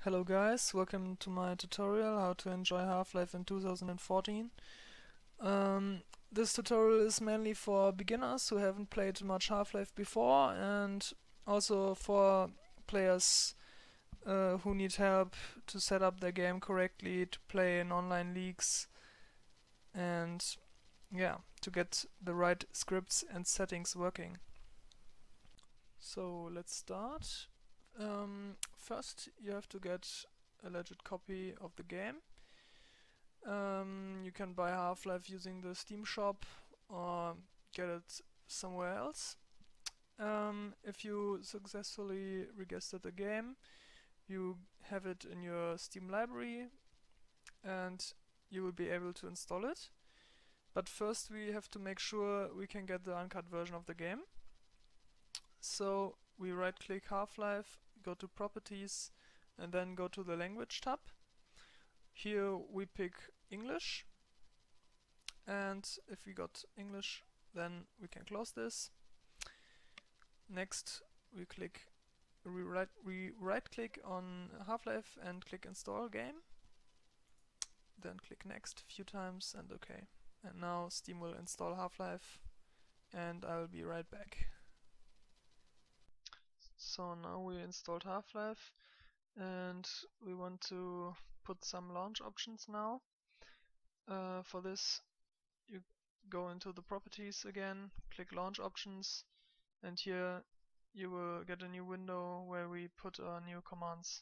Hello guys, welcome to my tutorial how to enjoy Half-Life in 2014. This tutorial is mainly for beginners who haven't played much Half-Life before, and also for players who need help to set up their game correctly, to play in online leagues, and yeah, to get the right scripts and settings working. So let's start. First you have to get a legit copy of the game. You can buy Half-Life using the Steam shop or get it somewhere else. If you successfully registered the game, you have it in your Steam library and you will be able to install it. But first we have to make sure we can get the uncut version of the game. So we right click Half-Life, go to Properties, and then go to the Language tab. Here we pick English, and if we got English, then we can close this. Next we right click on Half-Life and click Install Game. Then click Next a few times and OK. And now Steam will install Half-Life, and I will be right back. So now we installed Half-Life and we want to put some launch options now. For this you go into the properties again, click launch options, and here you will get a new window where we put our new commands.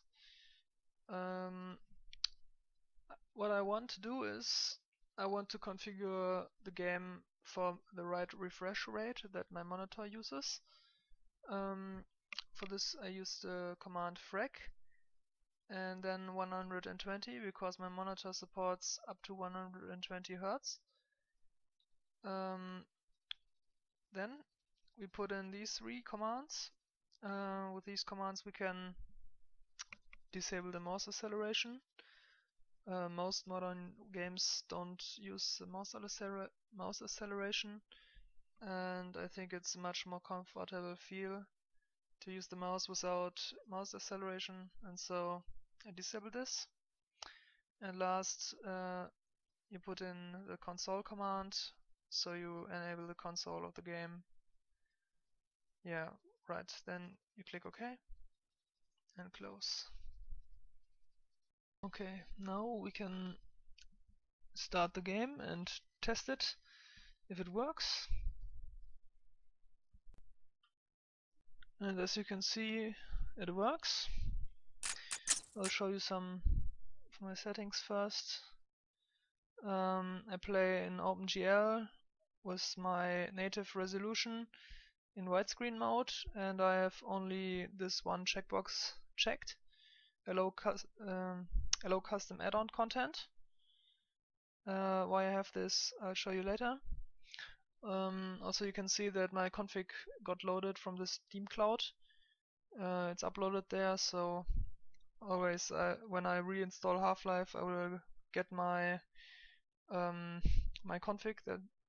What I want to do is I want to configure the game for the right refresh rate that my monitor uses. For this I use the command freq and then 120 because my monitor supports up to 120 Hz. Then we put in these three commands. With these commands we can disable the mouse acceleration. Most modern games don't use the mouse acceleration, and I think it's a much more comfortable feel to use the mouse without mouse acceleration, and so I disable this. And last, you put in the console command, so you enable the console of the game. Yeah, right, then you click OK and close. Okay, now we can start the game and test it if it works. And as you can see, it works. I'll show you some of my settings first. I play in OpenGL with my native resolution in widescreen mode, and I have only this one checkbox checked: allow custom add-on content. Why I have this, I'll show you later. Also you can see that my config got loaded from the Steam cloud. It's uploaded there, so always when I reinstall Half-Life I will get my my config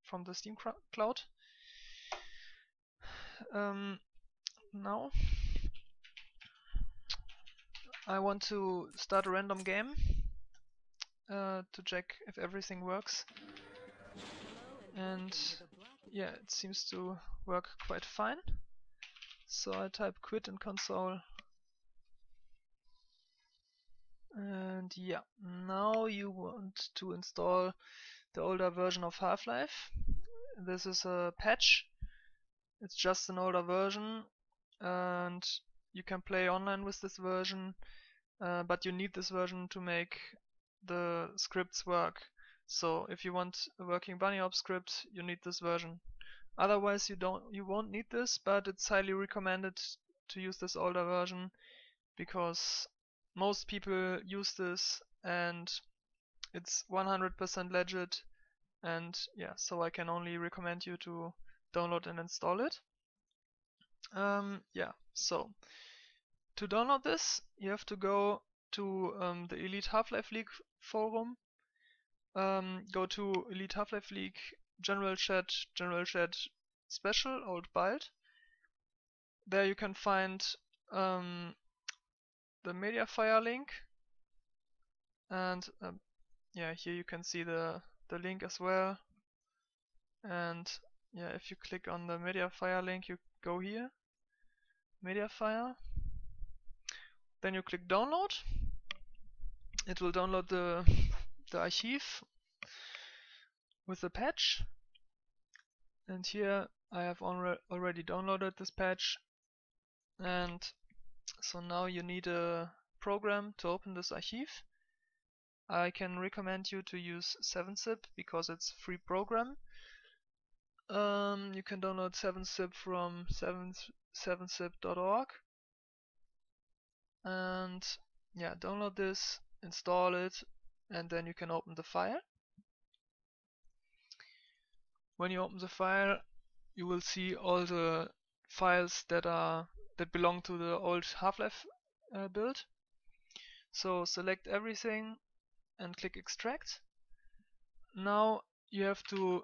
from the Steam cloud. Now I want to start a random game to check if everything works, and yeah, it seems to work quite fine. So I type quit in console, and yeah, now you want to install the older version of Half-Life. This is a patch. It's just an older version, and you can play online with this version, but you need this version to make the scripts work. So if you want a working bunny op script, you need this version. Otherwise you won't need this, but it's highly recommended to use this older version because most people use this and it's 100% legit, and yeah, so I can only recommend you to download and install it. Yeah, so to download this you have to go to the Elite Half-Life League forum, go to Elite Half-Life League General Chat Special Old Bald. There you can find the Mediafire link, and yeah, here you can see the link as well. And yeah, if you click on the Mediafire link, you go here, Mediafire, then you click download. It will download the archive with the patch, and here I have already downloaded this patch. And so now you need a program to open this archive. I can recommend you to use 7-zip because it's a free program. You can download 7-zip from 7zip.org, and yeah, download this, install it, and then you can open the file. When you open the file, you will see all the files that belong to the old Half-Life build. So select everything and click extract. Now you have to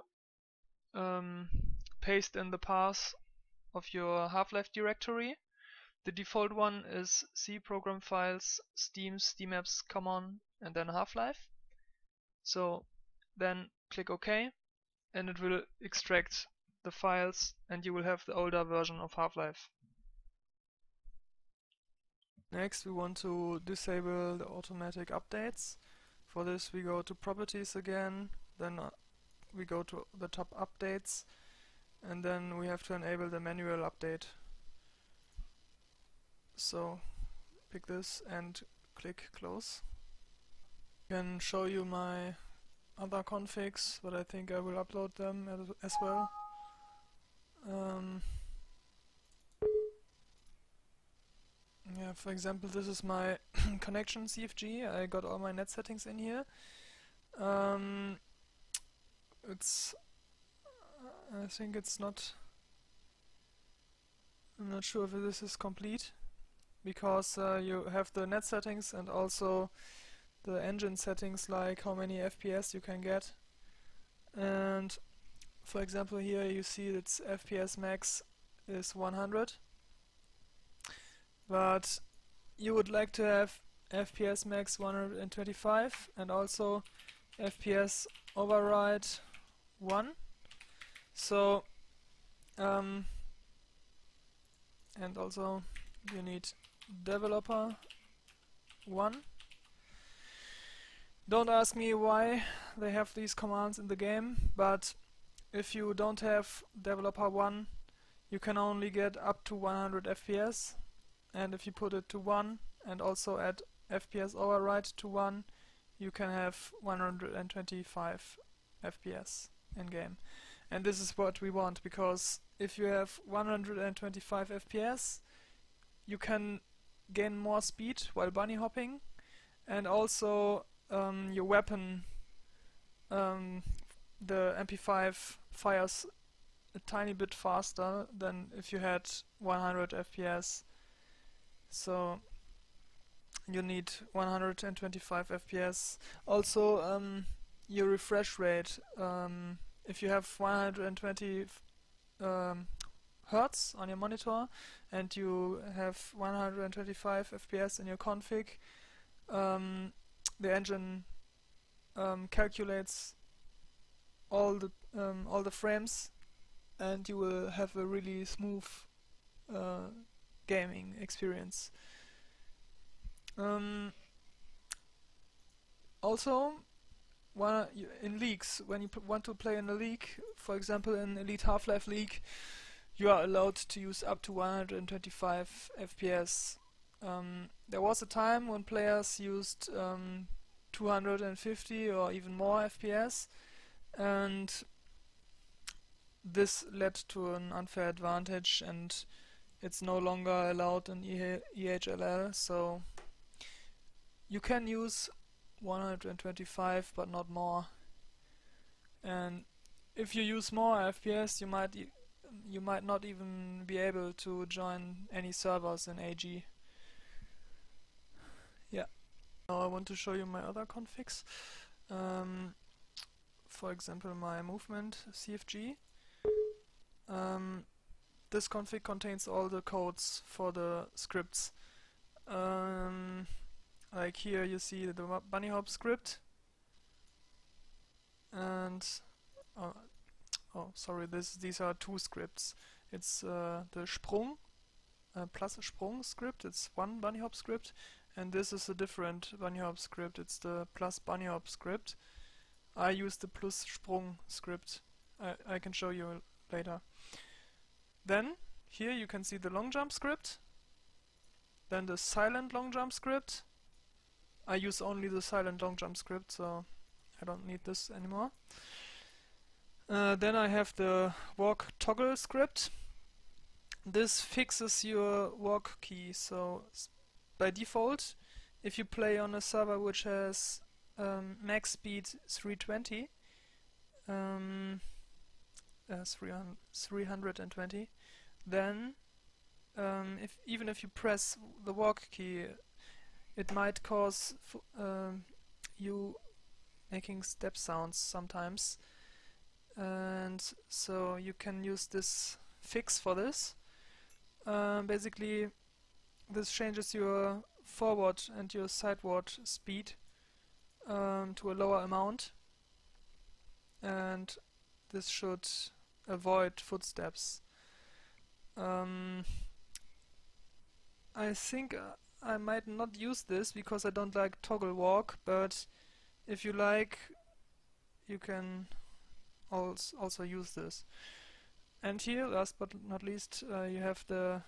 paste in the path of your Half-Life directory. The default one is C program files, Steam, Steamapps, Common, and then Half-Life. So then click OK, and it will extract the files, and you will have the older version of Half-Life. Next, we want to disable the automatic updates. For this, we go to Properties again, then we go to the top updates, and then we have to enable the manual update. So pick this and click close. I can show you my other configs, but I think I will upload them as well. Yeah, for example, this is my connection CFG. I got all my net settings in here. I think it's not. I'm not sure if this is complete, because you have the net settings and also the engine settings, like how many FPS you can get. And for example, here you see its FPS max is 100, but you would like to have FPS max 125 and also FPS override 1. So and also you need developer 1. Don't ask me why they have these commands in the game, but if you don't have developer 1, you can only get up to 100 FPS, and if you put it to 1 and also add FPS override to 1, you can have 125 FPS in game. And this is what we want, because if you have 125 FPS, you can gain more speed while bunny hopping, and also your weapon, the MP5 fires a tiny bit faster than if you had 100 FPS. So you need 125 FPS. Also your refresh rate, if you have 120 Hertz on your monitor and you have 125 FPS in your config, the engine calculates all the frames, and you will have a really smooth gaming experience. Also, in leagues, when you want to play in a league, for example in Elite Half-Life League, you are allowed to use up to 125 FPS. There was a time when players used 250 or even more FPS, and this led to an unfair advantage, and it's no longer allowed in EHLL, so you can use 125 but not more. And if you use more FPS, you might not even be able to join any servers in AG. Yeah. Now I want to show you my other configs. For example, my movement CFG. This config contains all the codes for the scripts. like here you see the bunny hop script, and sorry, these are two scripts. It's the sprung plus sprung script, it's one bunny hop script, and this is a different bunny hop script, it's the plus bunny hop script. I use the plus sprung script. I can show you later. Then here you can see the long jump script, then the silent long jump script. I use only the silent long jump script, so I don't need this anymore. Then I have the walk toggle script. This fixes your walk key, so by default, if you play on a server which has max speed 320, 320, then even if you press the walk key, it might cause you making step sounds sometimes, and so you can use this fix for this. Basically, this changes your forward and your sideward speed to a lower amount, and this should avoid footsteps. I think I might not use this because I don't like toggle walk, but if you like, you can also use this. And here, last but not least, you have the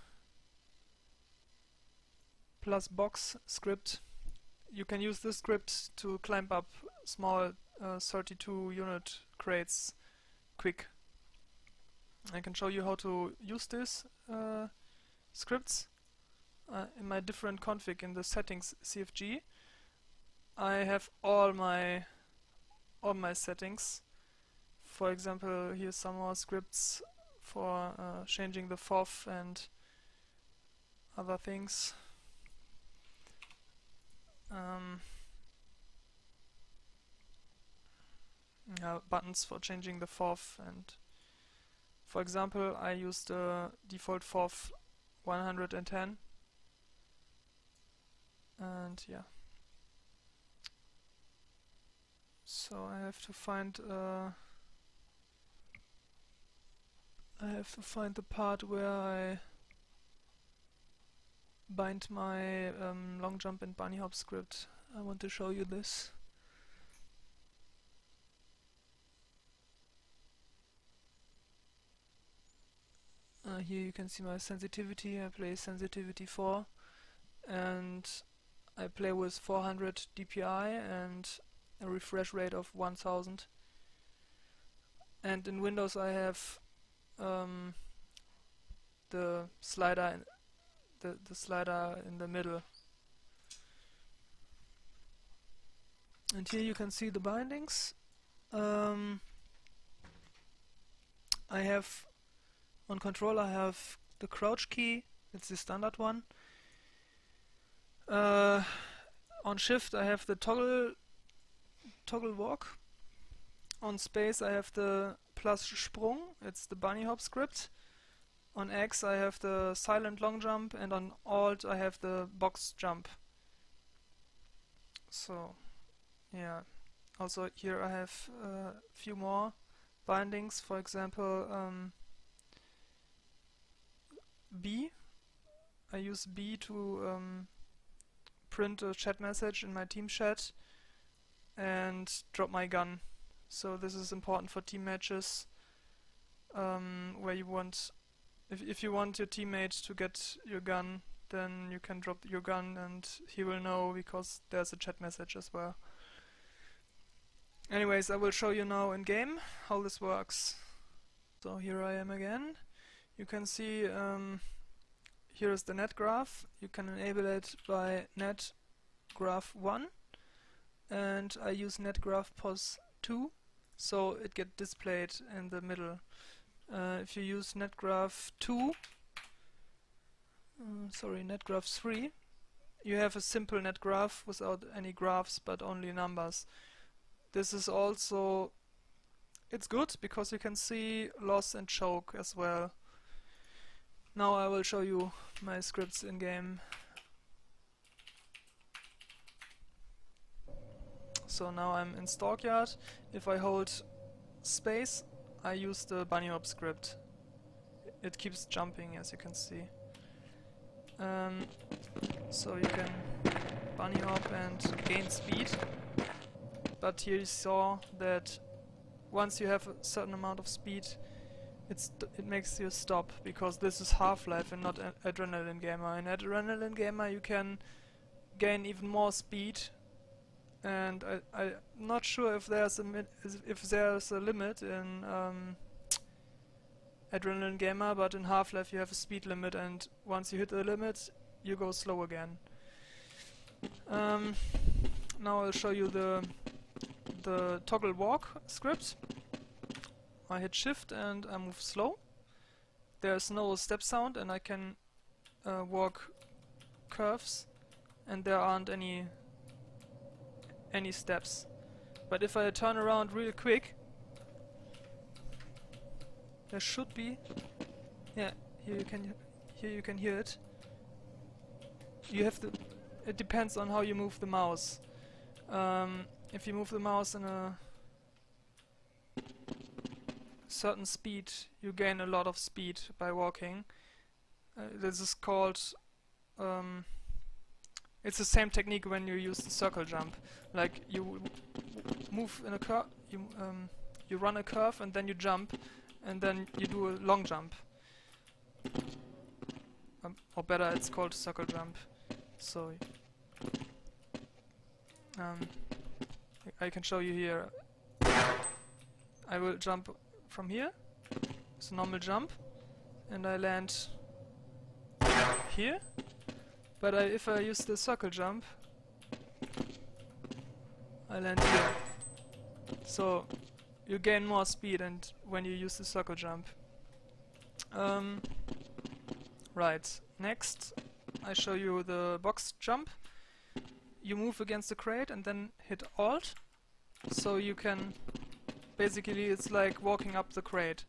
plus box script. You can use this script to climb up small 32 unit crates quick. I can show you how to use this scripts in my different config in the settings CFG. I have all my settings. For example, here's some more scripts for changing the FOV and other things. Buttons for changing the FOV, and for example I use the default FOV 110, and yeah. So I have to find the part where I bind my long jump and bunny hop script. I want to show you this. Here you can see my sensitivity. I play sensitivity 4, and I play with 400 dpi and a refresh rate of 1000. And in Windows I have the slider in the middle. And here you can see the bindings. I have on control I have the crouch key, it's the standard one. On shift I have the toggle walk. On space I have the plus sprung, it's the bunny hop script. On X I have the silent long jump, and on Alt I have the box jump. So yeah, also here I have a few more bindings. For example, B. I use B to print a chat message in my team chat and drop my gun. So this is important for team matches where you want, if you want your teammate to get your gun, then you can drop your gun and he will know, because there's a chat message as well. Anyways, I will show you now in game how this works. So here I am again. You can see here is the net graph. You can enable it by net graph 1, and I use net graph pos 2, so it gets displayed in the middle. If you use net graph 2, net graph 3, you have a simple net graph without any graphs but only numbers. This is also, it's good because you can see loss and choke as well. Now I will show you my scripts in game. So now I'm in Stockyard. If I hold space, I use the bunny hop script. It keeps jumping, as you can see. So you can bunny hop and gain speed. But here you saw that once you have a certain amount of speed, it makes you stop, because this is Half-Life and not Adrenaline Gamer. In Adrenaline Gamer you can gain even more speed, and I'm not sure if there's a limit in Adrenaline Gamer, but in Half-Life you have a speed limit, and once you hit the limit you go slow again. Now I'll show you the toggle walk script. I hit shift and I move slow. There's no step sound, and I can walk curves, and there aren't any steps. But if I turn around real quick, there should be, yeah, here you can hear it. You have to, it depends on how you move the mouse. If you move the mouse in a certain speed, you gain a lot of speed by walking. This is called, it's the same technique when you use the circle jump. Like you move in a curve, you run a curve and then you jump, and then you do a long jump. Or better, it's called circle jump. So I can show you here. I will jump from here. It's a normal jump, and I land here. But if I use the circle jump, I land here. So you gain more speed, and when you use the circle jump. Right. Next, I show you the box jump. You move against the crate and then hit Alt. So you can, basically it's like walking up the crate.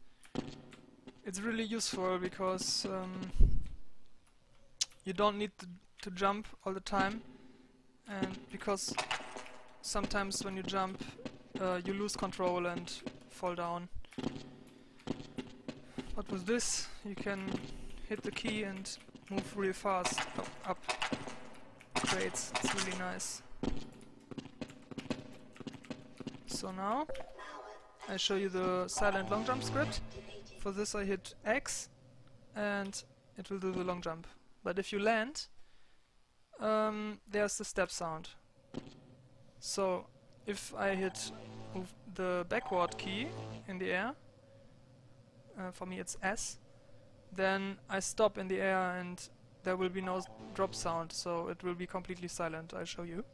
It's really useful because you don't need to jump all the time, and because sometimes when you jump you lose control and fall down. But with this you can hit the key and move really fast up crates. It's really nice. So now I show you the silent long jump script. For this I hit X and it will do the long jump. But if you land, there's the step sound. So if I hit move the backward key in the air, for me it's S, then I stop in the air and there will be no drop sound, so it will be completely silent. I'll show you.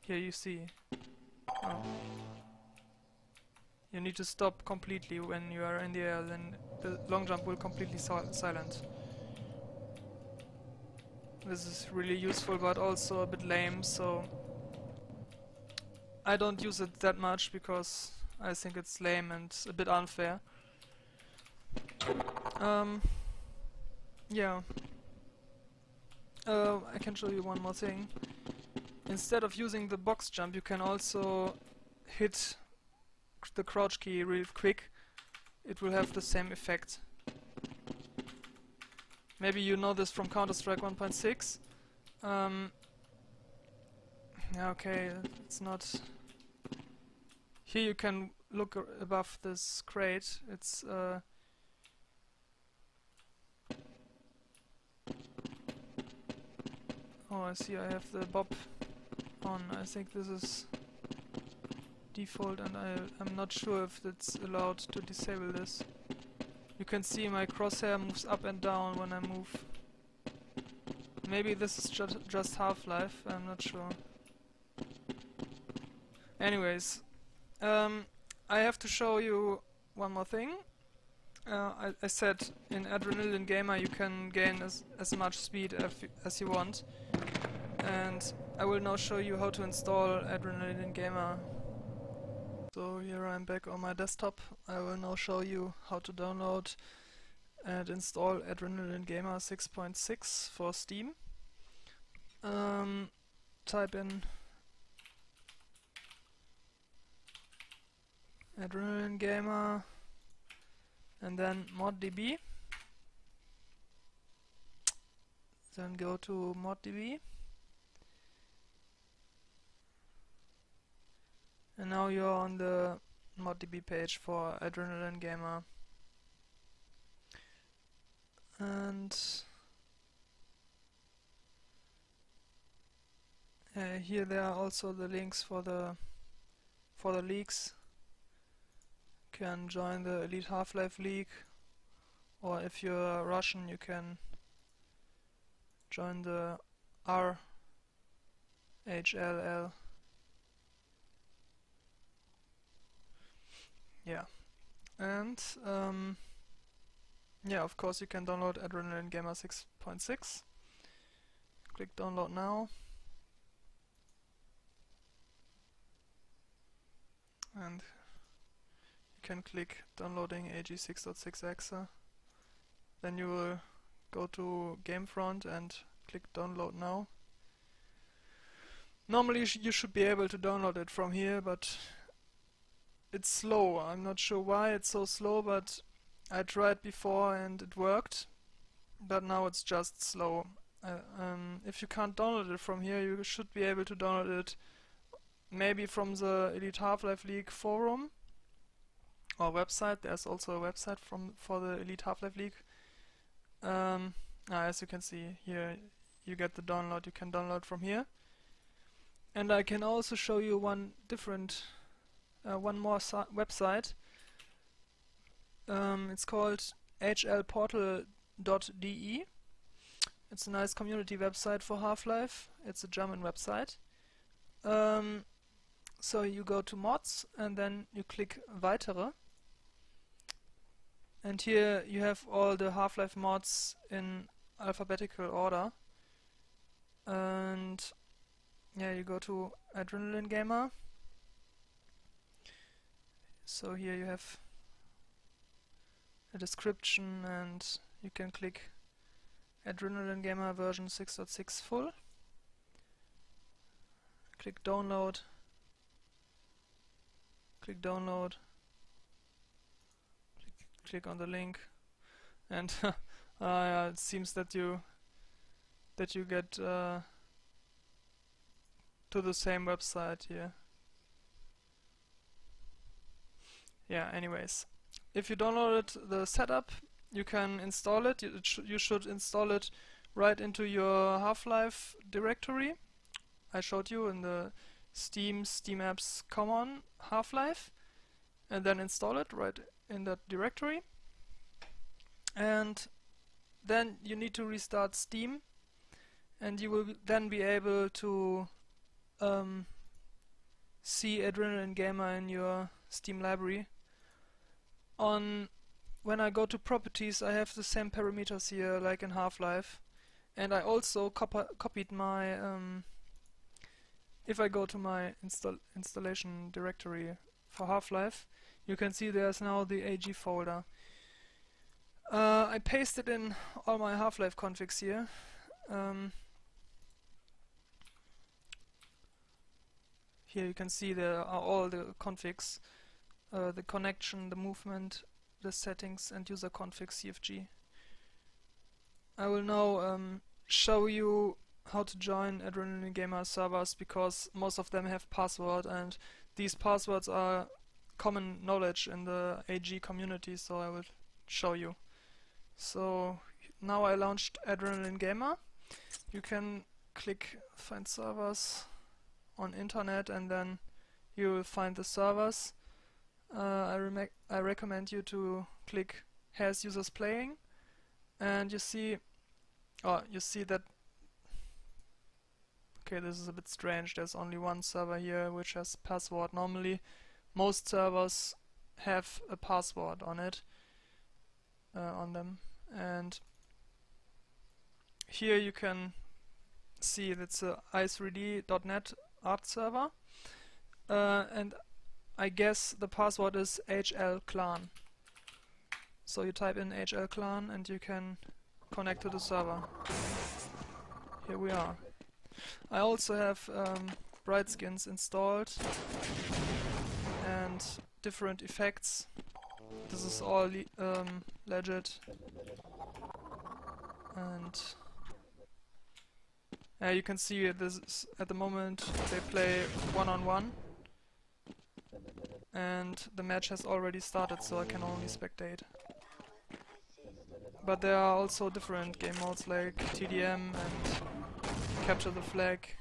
Here you see. Oh. You need to stop completely when you are in the air, then the long jump will completely silent. This is really useful but also a bit lame, so I don't use it that much because I think it's lame and a bit unfair. Yeah. I can show you one more thing. Instead of using the box jump, you can also hit the crouch key real quick. It will have the same effect. Maybe you know this from Counter-Strike 1.6. Yeah, okay, it's not... Here you can look above this crate. It's oh, I see I have the bob on. I think this is default, and I'm not sure if it's allowed to disable this. You can see my crosshair moves up and down when I move. Maybe this is just Half-Life, I'm not sure. Anyways, I have to show you one more thing. I said in Adrenaline Gamer you can gain as much speed as you want, and I will now show you how to install Adrenaline Gamer. So here I'm back on my desktop. I will now show you how to download and install Adrenaline Gamer 6.6 for Steam. Type in Adrenaline Gamer, and then moddb. Then go to moddb. And now you're on the moddb page for Adrenaline Gamer. And here there are also the links for the leagues. You can join the Elite Half-Life League, or if you're Russian you can join the EHLL. Yeah, and yeah, of course you can download Adrenaline Gamer 6.6. Click download now, and you can click downloading AG6.6exe. Then you will go to Gamefront and click download now. Normally you should be able to download it from here, but it's slow. I'm not sure why it's so slow, but I tried before and it worked, but now it's just slow. If you can't download it from here, you should be able to download it maybe from the Elite Half-Life League forum or website. There's also a website for the Elite Half-Life League. As you can see here, you get the download. You can download from here, and I can also show you one more website. It's called ehlportal.de. It's a nice community website for Half-Life. It's a German website. So you go to mods and then you click Weitere. And here you have all the Half-Life mods in alphabetical order. And yeah, you go to Adrenaline Gamer. So here you have a description and you can click Adrenaline Gamer version 6.6 full. Click download. Click download. Click on the link, and yeah, it seems that you get to the same website here. Yeah. Anyways, if you downloaded the setup, you can install it. You should install it right into your Half-Life directory. I showed you in the Steam Apps Common Half-Life, and then install it right in that directory. And then you need to restart Steam, and you will then be able to see Adrenaline Gamer in your Steam library. When I go to properties, I have the same parameters here like in Half-Life, and I also copied my if I go to my installation directory for Half-Life, you can see there's now the AG folder. I pasted in all my Half-Life configs here. Here you can see there are all the configs, the connection, the movement, the settings, and user config CFG. I will now show you how to join Adrenaline Gamer servers, because most of them have password, and these passwords are common knowledge in the AG community, so I will show you. So now I launched Adrenaline Gamer. You can click find servers on internet, and then you will find the servers. I recommend you to click has users playing, and you see that okay, this is a bit strange. There's only one server here which has password. Normally most servers have a password on it, on them, and here you can see that's a i3d.net art server, and I guess the password is EHLL. So you type in EHLL and you can connect to the server. Here we are. I also have bright skins installed, and and different effects. This is all legit. And you can see this is, at the moment they play one-on-one, and the match has already started, so I can only spectate. But there are also different game modes like TDM and capture the flag.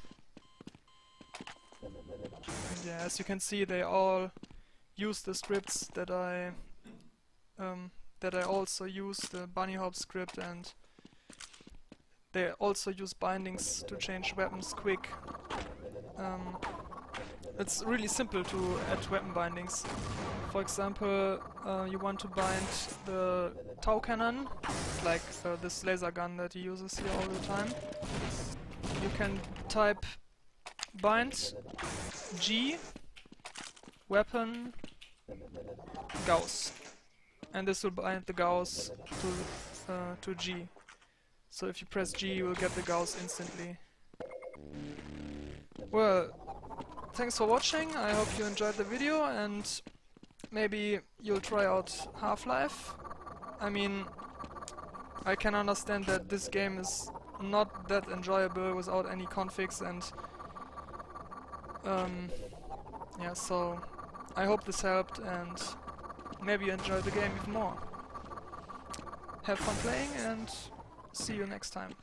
And yeah, as you can see, they all use the scripts that I also use, the bunny hop script, and they also use bindings to change weapons quick. It's really simple to add weapon bindings. For example, you want to bind the Tau cannon, like this laser gun that he uses here all the time. You can type bind G weapon Gauss, and this will bind the Gauss to G. So if you press G, you will get the Gauss instantly. Well, thanks for watching. I hope you enjoyed the video, and maybe you'll try out Half-Life. I mean, I can understand that this game is not that enjoyable without any configs, and yeah, so I hope this helped, and maybe you enjoy the game even more. Have fun playing, and see you next time.